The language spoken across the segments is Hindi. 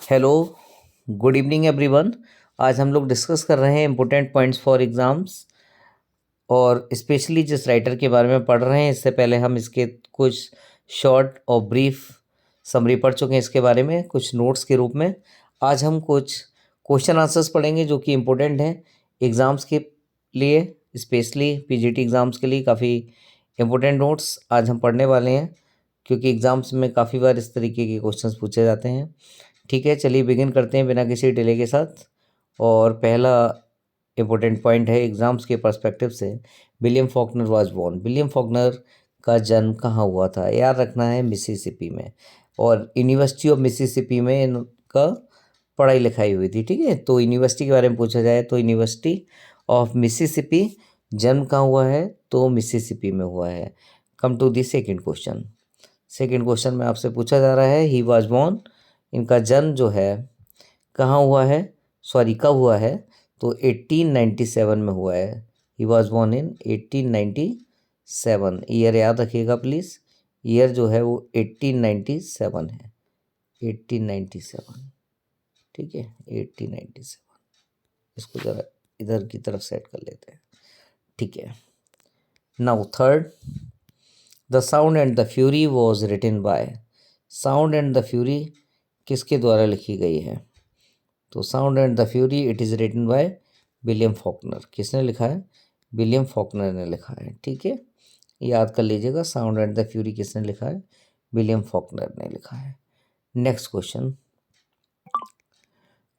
Hello, good evening everyone. आज हम लोग डिस्कस कर रहे हैं इम्पोर्टेंट पॉइंट्स फॉर एग्ज़ाम्स और स्पेशली जिस राइटर के बारे में पढ़ रहे हैं इससे पहले हम इसके कुछ शॉर्ट और ब्रीफ समरी पढ़ चुके हैं इसके बारे में कुछ नोट्स के रूप में। आज हम कुछ क्वेश्चन आंसर्स पढ़ेंगे जो कि इम्पोर्टेंट हैं एग्ज़ाम्स के लिए, स्पेशली पीजीटी एग्ज़ाम्स के लिए काफ़ी इम्पोर्टेंट नोट्स आज हम पढ़ने वाले हैं क्योंकि एग्ज़ाम्स में काफ़ी बार इस तरीके के क्वेश्चंस पूछे जाते हैं। ठीक है, चलिए बिगिन करते हैं बिना किसी डिले के साथ। और पहला इम्पोर्टेंट पॉइंट है एग्ज़ाम्स के पर्सपेक्टिव से, William Faulkner was born. William Faulkner का जन्म कहाँ हुआ था? याद रखना है मिसिसिपी में, और यूनिवर्सिटी ऑफ मिसिसिपी में इनका पढ़ाई लिखाई हुई थी। ठीक है, तो यूनिवर्सिटी के बारे में पूछा जाए तो यूनिवर्सिटी ऑफ मिसिसिपी। जन्म कहाँ हुआ है? तो मिसिसिपी में हुआ है। Come to the second question. Second question में आपसे पूछा जा रहा है ही वाज बोर्न, इनका जन्म जो है कहाँ हुआ है, सॉरी कब हुआ है? तो 1897 में हुआ है। He was born in 1897। Year याद रखिएगा प्लीज़, ईयर जो है वो 1897 है। 1897, ठीक है, 1897। इसको ज़रा इधर की तरफ सेट कर लेते हैं। ठीक है, now third, the sound and the fury was written by. Sound and the fury किसके द्वारा लिखी गई है? तो sound and the fury it is written by William Faulkner. किसने लिखा है? विलियम फॉकनर ने लिखा है। ठीक है, याद कर लीजिएगा, साउंड एंड द फ्यूरी किसने लिखा है? विलियम फॉकनर ने लिखा है। नेक्स्ट क्वेश्चन,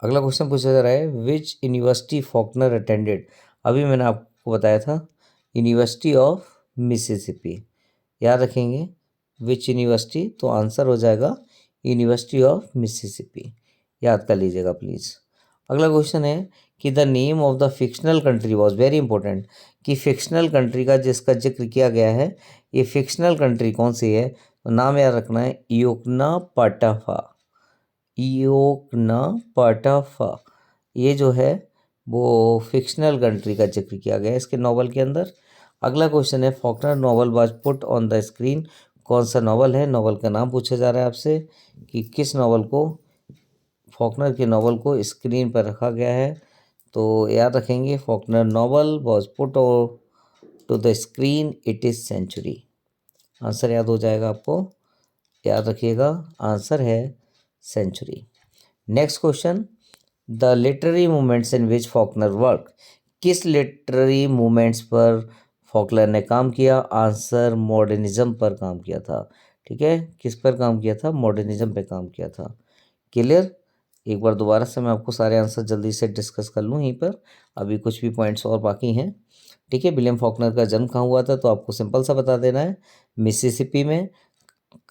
अगला क्वेश्चन पूछा जा रहा है विच यूनिवर्सिटी फॉकनर अटेंडेड। अभी मैंने आपको बताया था यूनिवर्सिटी ऑफ मिसिसिपी। याद रखेंगे विच यूनिवर्सिटी, तो आंसर हो जाएगा यूनिवर्सिटी ऑफ मिसिसिपी। याद कर लीजिएगा प्लीज़। अगला क्वेश्चन है कि the name of the fictional country was, very important, कि फिक्शनल कंट्री का जिसका जिक्र किया गया है ये फिक्शनल कंट्री कौन सी है? तो नाम याद रखना है इयोक्ना पाटाफा। इयोक्ना पाटाफा, ये जो है वो फिक्शनल कंट्री का जिक्र किया गया है इसके नॉवल के अंदर। अगला क्वेश्चन है Faulkner novel was put on the screen. कौन सा नॉवल है? नॉवल का नाम पूछा जा रहा है आपसे कि किस नॉवल को, फॉकनर के नॉवल को स्क्रीन पर रखा गया है। तो याद रखेंगे Faulkner novel was put to the screen, it is century. Answer याद हो जाएगा आपको, याद रखिएगा आंसर है century. Next question, the literary movements in which Faulkner work. किस लिटरेरी मूवमेंट्स पर फॉकनर ने काम किया? आंसर मॉडर्निज्म पर काम किया था। ठीक है, किस पर काम किया था? मॉडर्निज्म पे काम किया था। क्लियर? एक बार दोबारा से मैं आपको सारे आंसर जल्दी से डिस्कस कर लूँ यहीं पर, अभी कुछ भी पॉइंट्स और बाकी हैं। ठीक है, विलियम फॉकनर का जन्म कहाँ हुआ था? तो आपको सिंपल सा बता देना है, मिसिसिपी में।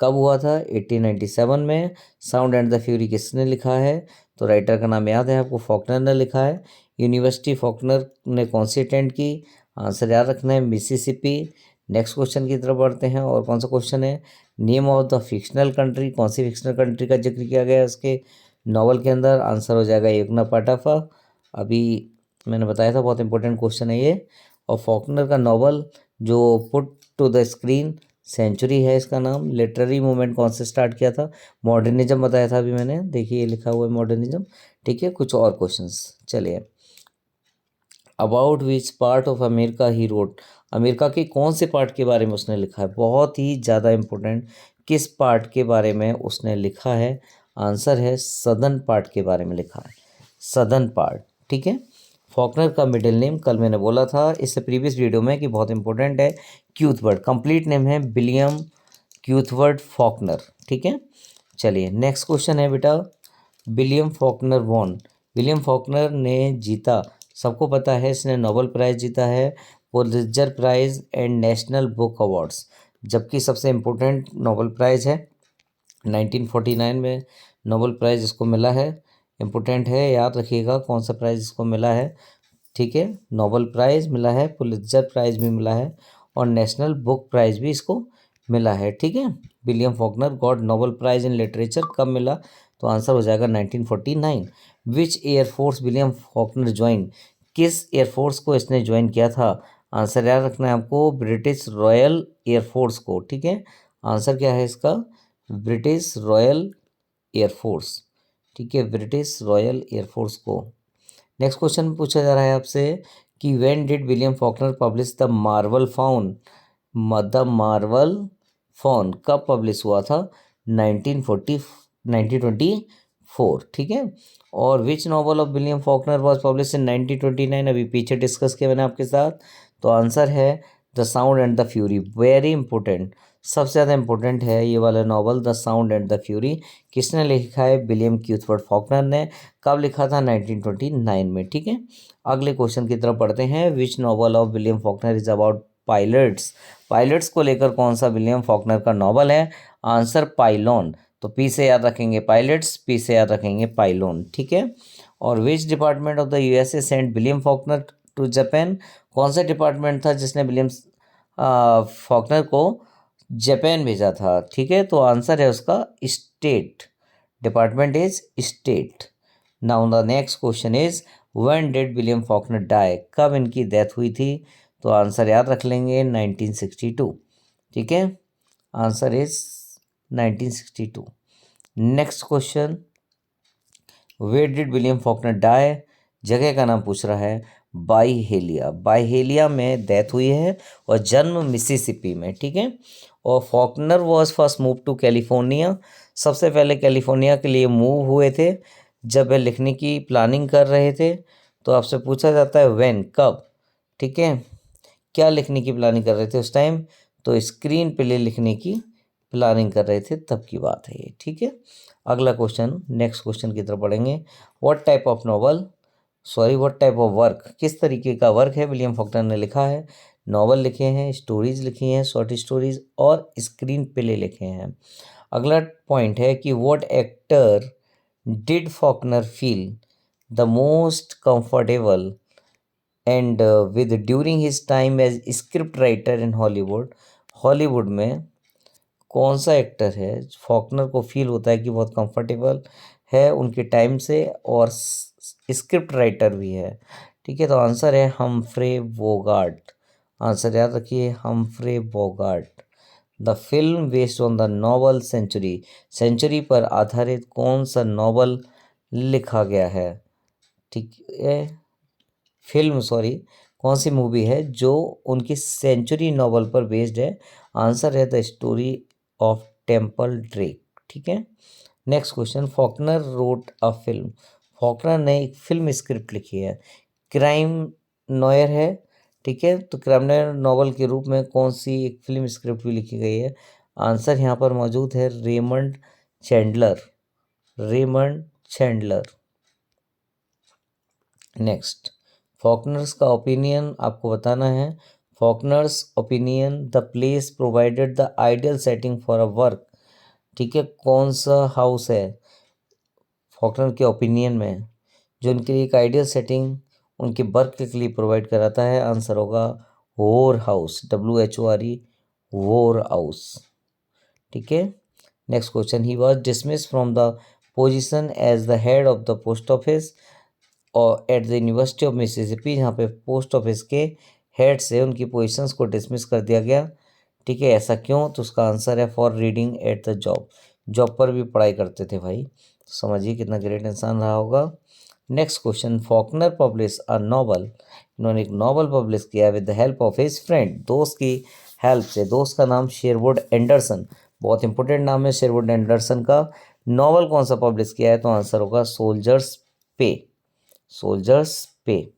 कब हुआ था? 1897 में। साउंड एंड द फ्यूरी किसने लिखा है? तो राइटर का नाम याद है आपको, फॉकनर ने लिखा है। यूनिवर्सिटी फॉकनर ने कौन सी अटेंड की? आंसर याद रखना है मिसिसिपी। नेक्स्ट क्वेश्चन की तरफ बढ़ते हैं, और कौन सा क्वेश्चन है? Name of the fictional country, कौन सी फिक्शनल कंट्री का जिक्र किया गया है उसके नॉवल के अंदर? आंसर हो जाएगा योगना पाटाफा। अभी मैंने बताया था बहुत इंपॉर्टेंट क्वेश्चन है ये। और फॉकनर का नॉवल जो put to the screen, century है इसका नाम। लिटरेरी मूवमेंट कौन से स्टार्ट किया था? मॉडर्निज्म बताया था अभी मैंने, देखिए ये लिखा हुआ है मॉडर्निज्म। ठीक है, कुछ और क्वेश्चंस चलिए। About which part of America he wrote. America के कौन से पार्ट के बारे में उसने लिखा है? बहुत ही ज़्यादा इम्पोर्टेंट, किस पार्ट के बारे में उसने लिखा है? आंसर है सदर्न पार्ट के बारे में लिखा है, सदर्न पार्ट। ठीक है, फॉकनर का मिडिल नेम कल मैंने बोला था इससे प्रीवियस वीडियो में कि बहुत इंपॉर्टेंट है, क्यूथवर्ड। कंप्लीट नेम है विलियम क्यूथवर्ड फॉकनर। ठीक है, चलिए नेक्स्ट क्वेश्चन है बेटा, William Faulkner won. William Faulkner ने जीता, सबको पता है इसने नोबेल प्राइज़ जीता है, Pulitzer prize and national book awards. जबकि सबसे इम्पोर्टेंट नोबेल प्राइज़ है 1949 में नोबेल प्राइज़ इसको मिला है। इम्पोर्टेंट है, याद रखिएगा कौन सा प्राइज़ इसको मिला है। ठीक है, नोबेल प्राइज़ मिला है, पुलित्जर प्राइज़ भी मिला है, और नेशनल बुक प्राइज़ भी इसको मिला है। ठीक है, William Faulkner got Nobel prize in literature कब मिला? तो आंसर हो जाएगा 1949। विच एयरफोर्स विलियम फॉकनर ज्वाइन। किस एयरफोर्स को इसने ज्वाइन किया था? आंसर याद रखना है आपको, ब्रिटिश रॉयल एयरफोर्स को। ठीक है, आंसर क्या है इसका? British royal air force. ठीक है, ब्रिटिश रॉयल एयरफोर्स को। नेक्स्ट क्वेश्चन पूछा जा रहा है आपसे कि when did William Faulkner publish the Marvel faun, the Marvel faun कब पब्लिश हुआ था? 1924, ठीक है। और which novel of William Faulkner was publish in 1929, अभी पीछे डिस्कस किया मैंने आपके साथ। तो आंसर है the sound and the fury, very important, सबसे ज़्यादा इंपॉर्टेंट है ये वाला novel the sound and the fury. किसने लिखा है? विलियम क्यूथबर्ट फॉकनर ने। कब लिखा था? 1929 में, ठीक है। अगले क्वेश्चन की तरफ पढ़ते हैं। Which novel of William Faulkner is about pilots, pilots को लेकर कौन सा विलियम फॉकनर का नॉवल है? Answer pylon. तो पी से याद रखेंगे पायलट्स, पी से याद रखेंगे पाइलॉन, ठीक है। और which department of the USA sent William Faulkner to Japan, कौन सा डिपार्टमेंट था जिसने विलियम फॉकनर को जापान भेजा था? ठीक है, तो आंसर है उसका state, department is state. Now the next question is when did William Faulkner die, कब इनकी डेथ हुई थी? तो आंसर याद रख लेंगे 1962, ठीक है, answer is 1962। Next question, where did William Faulkner die, जगह का नाम पूछ रहा है। बाइहेलिया, बाइहेलिया में डेथ हुई है और जन्म मिसिसिपी में, ठीक है। और Faulkner was first move to California, सबसे पहले कैलिफोर्निया के लिए मूव हुए थे जब वे लिखने की प्लानिंग कर रहे थे। तो आपसे पूछा जाता है व्हेन, कब, ठीक है, क्या लिखने की प्लानिंग कर रहे थे उस टाइम? तो स्क्रीन प्ले लिखने की प्लानिंग कर रहे थे, तब की बात है ये, ठीक है। अगला क्वेश्चन, नेक्स्ट क्वेश्चन की तरफ पढ़ेंगे। What type of novel, sorry what type of work, किस तरीके का वर्क है विलियम फॉकनर ने लिखा है? नॉवल लिखे हैं, स्टोरीज लिखी हैं, शॉर्ट स्टोरीज और स्क्रीन प्ले लिखे हैं। अगला पॉइंट है कि what actor did Faulkner feel the most comfortable and with during his time as script writer in Hollywood, Hollywood में कौन सा एक्टर है फॉकनर को फील होता है कि बहुत कंफर्टेबल है उनके टाइम से और स्क्रिप्ट राइटर भी है? ठीक है, तो आंसर है हमफ्रे बोगार्ट, आंसर याद रखिए Humphrey Bogart. The film based on the novel century, century पर आधारित कौन सा नॉवल लिखा गया है? ठीक है, फिल्म सॉरी, कौन सी मूवी है जो उनकी सेंचुरी नॉवल पर बेस्ड है? आंसर है the story of Temple Drake, ठीक है। Next question, Faulkner wrote a film, Faulkner ने एक फिल्म स्क्रिप्ट लिखी है, क्राइम नॉयर है, ठीक है। तो क्राइम नॉयर नॉवल के रूप में कौन सी एक फिल्म स्क्रिप्ट भी लिखी गई है? आंसर यहाँ पर मौजूद है Raymond Chandler, Raymond Chandler. Next, Faulkner's का ओपिनियन आपको बताना है। Faulkner's opinion, the place provided the ideal setting for a work, ठीक है, कौन सा हाउस है फॉकनर के ओपिनियन में जो उनके लिए एक आइडियल सेटिंग उनके वर्क के लिए प्रोवाइड कराता है? आंसर होगा वोर हाउस, WHORE, वोर हाउस, ठीक है। Next question, he was dismiss from the position as the head of the post office और at the university of Mississippi, जहाँ पे पोस्ट ऑफिस के हेड से उनकी पोजीशंस को डिसमिस कर दिया गया, ठीक है, ऐसा क्यों? तो उसका आंसर है for reading at the job, job पर भी पढ़ाई करते थे भाई। तो समझिए कितना ग्रेट इंसान रहा होगा। Next question, Faulkner publish a novel, इन्होंने एक नॉवल पब्लिश किया with the help of his friend, दोस्त की हेल्प से, दोस्त का नाम शेरवुड एंडरसन, बहुत इंपॉर्टेंट नाम है शेरवुड एंडरसन का। नॉवल कौन सा पब्लिश किया है? तो आंसर होगा सोल्जर्स पे, सोल्जर्स पे,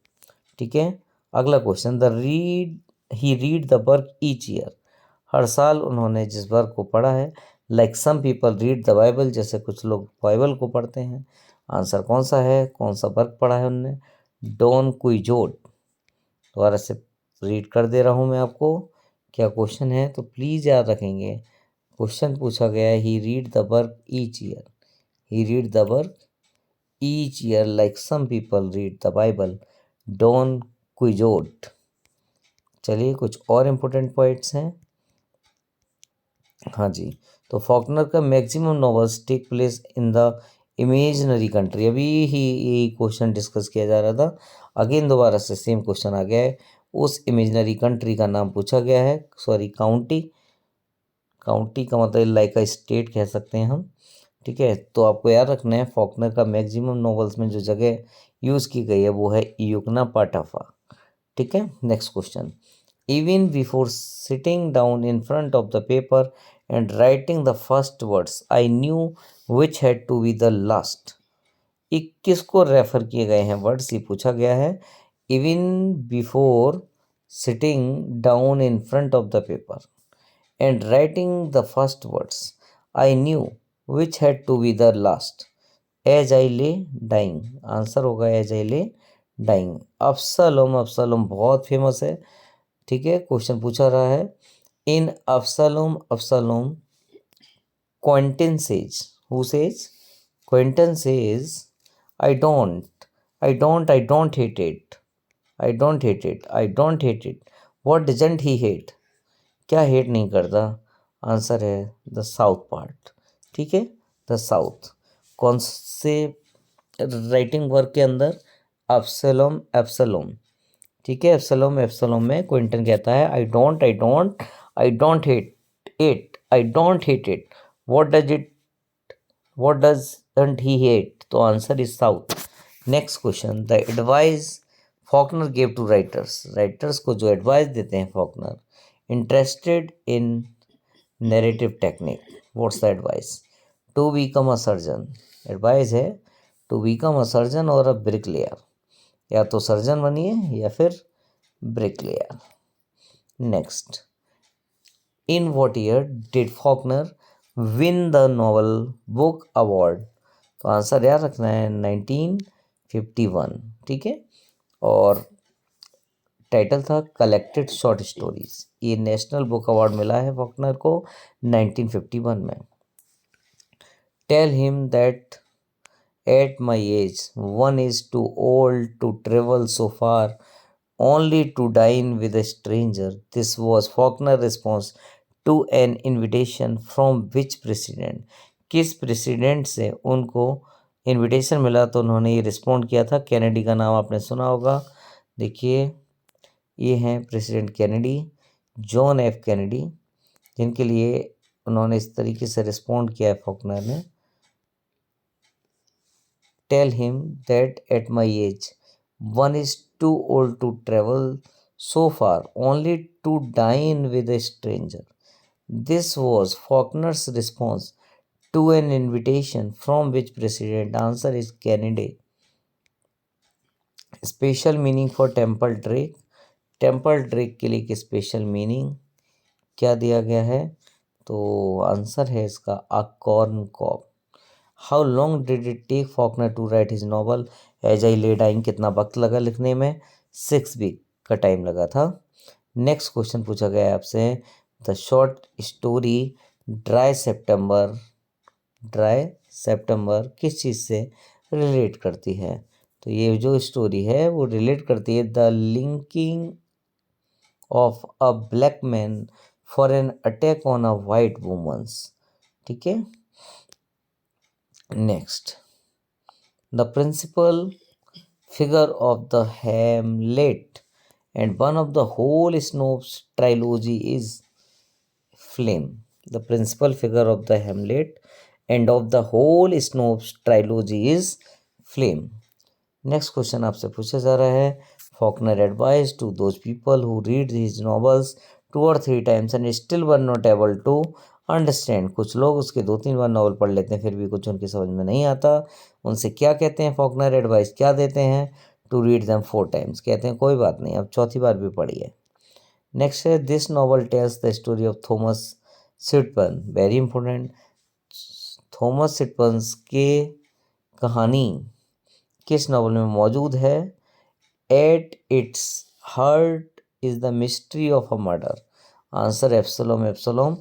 ठीक है। अगला question, the read he read the work each year, हर साल उन्होंने जिस वर्क को पढ़ा है। Like some people read the Bible, जैसे कुछ लोग बाइबल को पढ़ते हैं। आंसर कौन सा है, कौन सा वर्क पढ़ा है उनने? डॉन क्विजोट। दोबारा से रीड कर दे रहा हूँ मैं आपको क्या क्वेश्चन है, तो प्लीज़ याद रखेंगे। क्वेश्चन पूछा गया है he read the work each year, he read the work each year like some people read the Bible, Don Quixote। चलिए कुछ और इम्पोर्टेंट पॉइंट्स हैं। हाँ जी, तो फॉकनर का maximum novels take place in the imaginary country, अभी ही यही क्वेश्चन डिस्कस किया जा रहा था, अगेन दोबारा से सेम क्वेश्चन आ गया है। उस इमेजनरी कंट्री का नाम पूछा गया है, सॉरी काउंटी, काउंटी का मतलब लाइक अ स्टेट कह सकते हैं हम, ठीक है, तो आपको याद रखना है फॉकनर का मैक्सिमम नॉवेल्स में जो जगह यूज़ की गई है वो है युगना पाटाफा। ठीक है, next question. Even before sitting down in front of the paper and writing the first words I knew which had to be the last. 21 को रेफर किए गए हैं वर्ड्स, ये पूछा गया है। Even before sitting down in front of the paper and writing the first words I knew which had to be the last. As I lay dying, answer होगा एज आई ले डाइंग। अब्सलोम, अब्सलोम बहुत फेमस है। ठीक है, क्वेश्चन पूछा रहा है in Absalom, Absalom Quentin says, who says? Quentin says I don't hate it. I don't hate it. I don't hate it. What doesn't he hate? क्या हेट नहीं करता? आंसर है द साउथ पार्ट। ठीक है, द साउथ। कौन से राइटिंग वर्क के अंदर? एब्सलोम, एब्सलोम। ठीक है, एब्सलोम, एब्सलोम में क्विंटन कहता है I don't hate it, I don't hate it. What doesn't he hate? तो answer is south. Next question. The advice Faulkner gave to writers, writers को जो एडवाइस देते हैं Faulkner, interested in narrative technique, what's the advice? To become a surgeon, advice है टू बिकम अ सर्जन और अ ब्रिकलेयर, या तो सर्जन बनिए या फिर bricklayer. Next, in what year did Faulkner win the Nobel book award? तो आंसर याद रखना है 1951। ठीक है, और टाइटल था कलेक्टेड शॉर्ट स्टोरीज। ये नेशनल बुक अवार्ड मिला है फॉकनर को 1951 में। Tell him that at my age one is too old to travel so far only to dine with a stranger. This was Faulkner's response to an invitation from which president? किस प्रेसिडेंट से उनको इनविटेशन मिला तो उन्होंने ये रिस्पॉन्ड किया था? कैनेडी का नाम आपने सुना होगा। देखिए, ये हैं president Kennedy, John F Kennedy, जिनके लिए उन्होंने इस तरीके से रिस्पॉन्ड किया है फॉकनर ने। Tell him that at my age one is too old to travel so far, only to dine with a stranger. This was Faulkner's response to an invitation from which president? Answer is Kennedy. Special meaning for temple drake, temple Drake के लिए एक स्पेशल मीनिंग क्या दिया गया है? तो आंसर है इसका a corn cob. How long did it take Faulkner to write his novel as I lay dying? कितना वक्त लगा लिखने में? 6 वीक का टाइम लगा था। नेक्स्ट क्वेश्चन पूछा गया है आपसे, the short story dry September किस चीज़ से रिलेट करती है? तो ये जो स्टोरी है वो रिलेट करती है the linking of a black man for an attack on a white womans. ठीक है, next, the principal figure of the Hamlet and one of the whole Snopes trilogy is Flame. The principal figure of the Hamlet and of the whole Snopes trilogy is Flame. Next question आपसे पूछा जा रहा है, Faulkner advised to those people who read his novels 2 or 3 times and still were not able to understand. कुछ लोग उसके 2-3 बार नॉवल पढ़ लेते हैं फिर भी कुछ उनकी समझ में नहीं आता, उनसे क्या कहते हैं फॉकनर? एडवाइस क्या देते हैं? टू रीड दैम 4 टाइम्स, कहते हैं कोई बात नहीं, अब चौथी बार भी पढ़िए। नेक्स्ट है, this novel tells the story of Thomas Sutpen, very important. Thomas Sutpen के कहानी किस नॉवल में मौजूद है? At its heart is the mystery of a murder. Answer Absalom, Absalom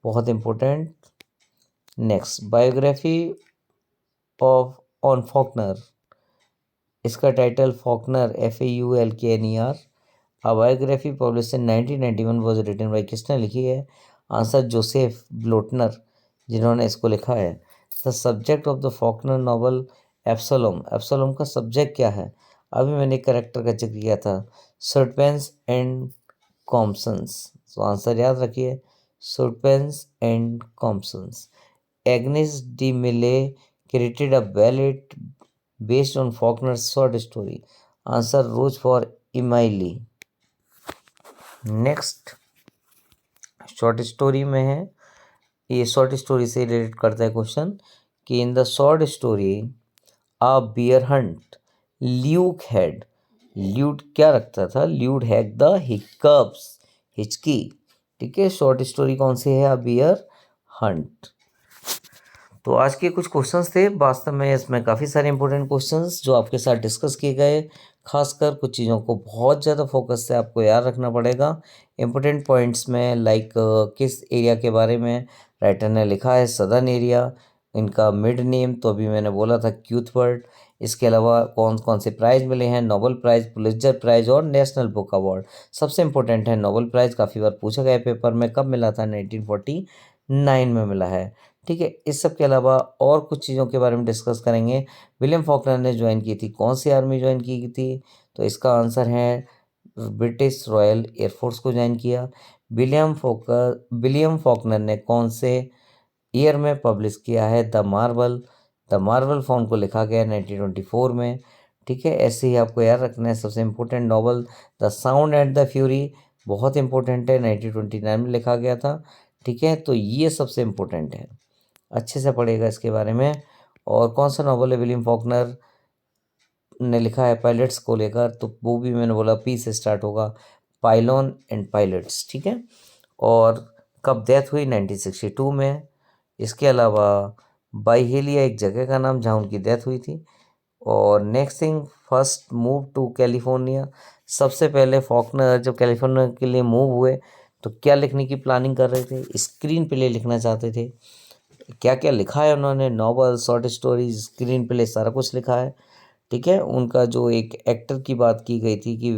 बहुत important. Next, biography of on Faulkner, इसका title Faulkner FAULKNER, a biography publish in 1991 was written by, किसने लिखी है? आंसर जोसेफ ब्लोटनर, जिन्होंने इसको लिखा है। The subject of the Faulkner novel Absalom, Absalom का सब्जेक्ट क्या है? अभी मैंने करेक्टर का जिक्र किया था, सर्पेंस एंड कॉम्पसन्स। तो आंसर याद रखिए, सर्पेंस एंड कॉम्पसन्स। एग्नेस डी मिले created a ballad based on Faulkner's short story? Answer Rose for Emily. Next short story में है, ये शॉर्ट स्टोरी से रिलेट करता है क्वेश्चन कि in the short story a bear hunt Luke had, Luke क्या रखता था, ल्यूड हैड द हिकअप्स, हिचकी। ठीक है, शॉर्ट स्टोरी कौन सी है, अ बियर हंट। तो आज के कुछ क्वेश्चंस थे, वास्तव में इसमें काफ़ी सारे इंपॉर्टेंट क्वेश्चंस जो आपके साथ डिस्कस किए गए। खासकर कुछ चीज़ों को बहुत ज़्यादा फोकस से आपको याद रखना पड़ेगा। इंपॉर्टेंट पॉइंट्स में लाइक किस एरिया के बारे में राइटर ने लिखा है, सदर्न एरिया, इनका मिड नेम तो अभी मैंने बोला था क्यूथवर्ड। इसके अलावा कौन कौन से प्राइज़ मिले हैं, नोबेल प्राइज़, पुलित्जर प्राइज़ और नेशनल बुक अवार्ड। सबसे इम्पोर्टेंट है नोबेल प्राइज़, काफ़ी बार पूछा गया पेपर में, कब मिला था, 1949 में मिला है। ठीक है, इस सब के अलावा और कुछ चीज़ों के बारे में डिस्कस करेंगे। विलियम फॉकनर ने ज्वाइन की थी, कौन सी आर्मी ज्वाइन की थी, तो इसका आंसर है ब्रिटिश रॉयल एयरफोर्स को ज्वाइन किया। विलियम फॉकनर ने कौन से ईयर में पब्लिश किया है the Marvel, the Marvel form को लिखा गया 1924 में। ठीक है, ऐसे ही आपको याद रखना है। सबसे important novel the sound and the fury बहुत इंपॉर्टेंट है, 1929 में लिखा गया था। ठीक है, तो ये सबसे इम्पोर्टेंट है, अच्छे से पढ़ेगा इसके बारे में। और कौन सा नॉवल है विलियम फॉकनर ने लिखा है पायलट्स को लेकर, तो वो भी मैंने बोला पी से स्टार्ट होगा, पाइलॉन एंड पायलट्स। ठीक है, और कब डेथ हुई, 1962 में। इसके अलावा बाइहेलिया एक जगह का नाम जहाँ उनकी डेथ हुई थी। और next thing, first move to California, सबसे पहले फॉकनर जब कैलिफोर्निया के लिए मूव हुए तो क्या लिखने की प्लानिंग कर रहे थे, स्क्रीन प्ले लिखना चाहते थे। क्या क्या लिखा है उन्होंने, novel, short stories, screen play, सारा कुछ लिखा है। ठीक है, उनका जो एक एक्टर की बात की गई थी कि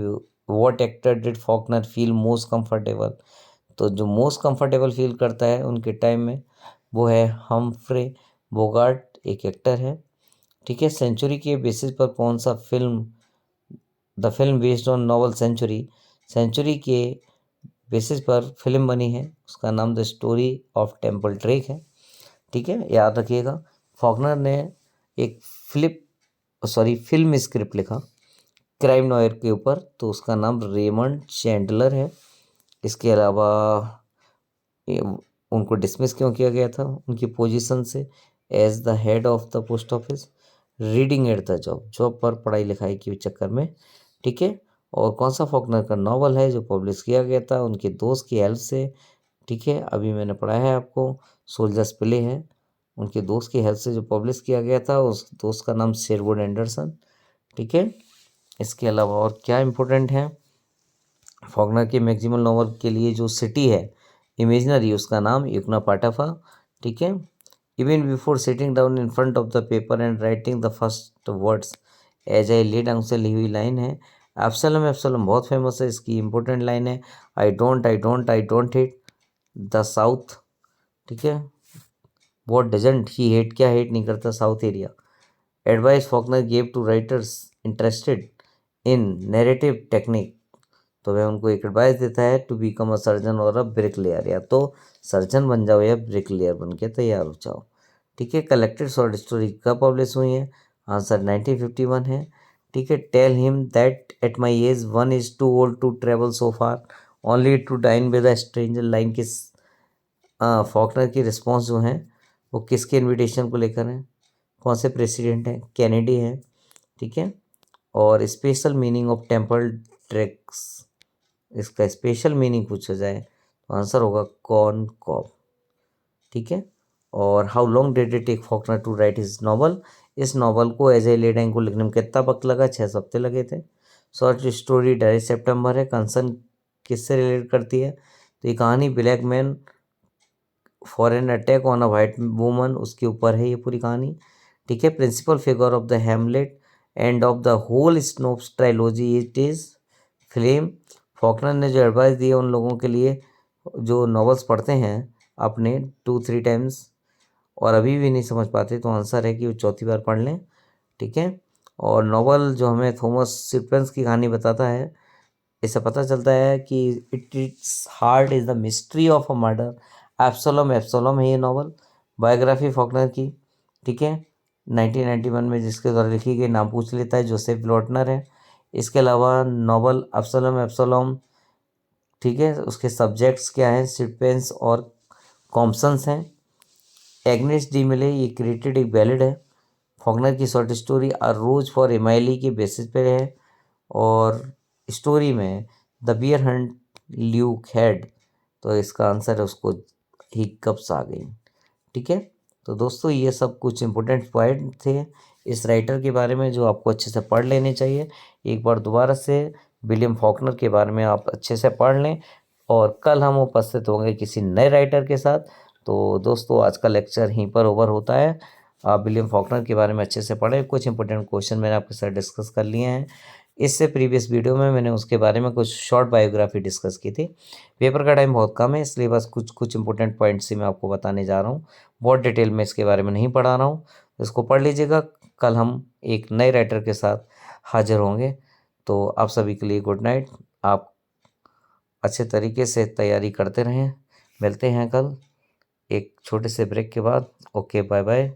what actor did Faulkner feel most comfortable, तो जो मोस्ट कंफर्टेबल फील करता है उनके टाइम में वो है हम्फ्रे बोगार्ट, एक एक्टर है। ठीक है, सेंचुरी के बेसिस पर कौन सा film, the film based on novel century, century के बेसिस पर फिल्म बनी है, उसका नाम the story of Temple Drake है। ठीक है, याद रखिएगा। फॉकनर ने एक फिल्म स्क्रिप्ट लिखा क्राइम नॉयर के ऊपर, तो उसका नाम रेमंड चैंडलर है। इसके अलावा उनको डिसमिस क्यों किया गया था उनकी पोजीशन से, as the head of the post office, reading at the job, job पर पढ़ाई लिखाई के चक्कर में। ठीक है, और कौन सा फॉकनर का नॉवल है जो पब्लिश किया गया था उनके दोस्त की हेल्प से। ठीक है, अभी मैंने पढ़ा है आपको, सोल्जर्स प्ले है, उनके दोस्त की हेल्प से जो पब्लिश किया गया था, उस दोस्त का नाम शेरवुड एंडरसन। ठीक है, इसके अलावा और क्या इम्पोर्टेंट है, फॉकनर के मैक्सिमल नॉवल के लिए जो सिटी है इमेजनरी, उसका नाम युकना पाटाफा। ठीक है, even before sitting down in front of the paper and writing the first words as I laid down से ली हुई लाइन है। एब्सलम, एब्सलम बहुत फेमस है, इसकी इंपॉर्टेंट लाइन है, I don't hit the south. ठीक है, वॉट डजेंट ही हेट, क्या हेट नहीं करता south area. Advice Faulkner gave to writers interested in narrative technique, तो वह उनको एक एडवाइस देता है टू बिकम अ सर्जन और अ ब्रिकलेयर, या तो सर्जन बन जाओ या ब्रिकलेयर बन के तैयार हो जाओ। ठीक है, कलेक्टेड शॉर्ट स्टोरी कब पब्लिश हुई है, आंसर 1951 है। ठीक है, tell him that at my age one is too old to travel so far only to dine with a stranger, line किस फॉकनर की रिस्पॉन्स जो है वो किसके इनविटेशन को लेकर है, कौन से प्रेसिडेंट हैं, कैनेडी है। ठीक है, और special meaning of temple tracks, इसका स्पेशल मीनिंग पूछा जाए तो आंसर होगा कॉर्न कॉब। ठीक है, और how long did it take Faulkner to write his novel, इस नॉवल को एज ए लेड को लिखने में कितना वक्त लगा, 6 हफ्ते लगे थे। शॉर्ट स्टोरी डायरी सितंबर है, कंसर्न किससे रिलेट करती है, तो ये कहानी black man for an attack on a white woman, उसके ऊपर है ये पूरी कहानी। ठीक है, principal figure of the hamlet and of the whole Snopes trilogy it is Flem. Faulkner ने जो एडवाइस दी है उन लोगों के लिए जो नॉवेल्स पढ़ते हैं अपने 2-3 टाइम्स और अभी भी नहीं समझ पाते, तो आंसर है कि वो चौथी बार पढ़ लें। ठीक है, और नॉवल जो हमें थॉमस सिपियंस की कहानी बताता है, इससे पता चलता है कि its heart is the mystery of a murder, Absalom, Absalom है ये नॉवल। बायोग्राफी फॉकनर की, ठीक है, 1991 में जिसके द्वारा लिखी गई, नाम पूछ लेता है, जोसेफ लॉटनर है। इसके अलावा नॉवल अब्सलोम एब्सलोम, ठीक है, उसके सब्जेक्ट्स क्या हैं, सिपेंस और कॉम्पसन्स हैं। एग्नेस डी मिले, ये क्रिएटेड एक बैलेड है। फॉकनर की short story a rose for Emily के बेसिस पे है, और स्टोरी में the bear hunt Luke had, तो इसका आंसर है उसको हिकअप्स आ गई, ठीक है। तो दोस्तों ये सब कुछ इंपॉर्टेंट पॉइंट थे इस राइटर के बारे में जो आपको अच्छे से पढ़ लेने चाहिए। एक बार दोबारा से विलियम फॉकनर के बारे में आप अच्छे से पढ़ लें, और कल हम उपस्थित होंगे किसी नए राइटर के साथ। तो दोस्तों आज का लेक्चर यहीं पर ओवर होता है। आप विलियम फॉकनर के बारे में अच्छे से पढ़ें। कुछ इंपॉर्टेंट क्वेश्चन मैंने आपके साथ डिस्कस कर लिए हैं। इससे प्रीवियस वीडियो में मैंने उसके बारे में कुछ शॉर्ट बायोग्राफी डिस्कस की थी। पेपर का टाइम बहुत कम है, इसलिए बस कुछ कुछ इंपॉर्टेंट पॉइंट्स ही मैं आपको बताने जा रहा हूँ। बहुत डिटेल में इसके बारे में नहीं पढ़ा रहा हूँ, इसको पढ़ लीजिएगा। कल हम एक नए राइटर के साथ हाजिर होंगे। तो आप सभी के लिए गुड नाइट। आप अच्छे तरीके से तैयारी करते रहें। मिलते हैं कल एक छोटे से ब्रेक के बाद। Okay, bye bye.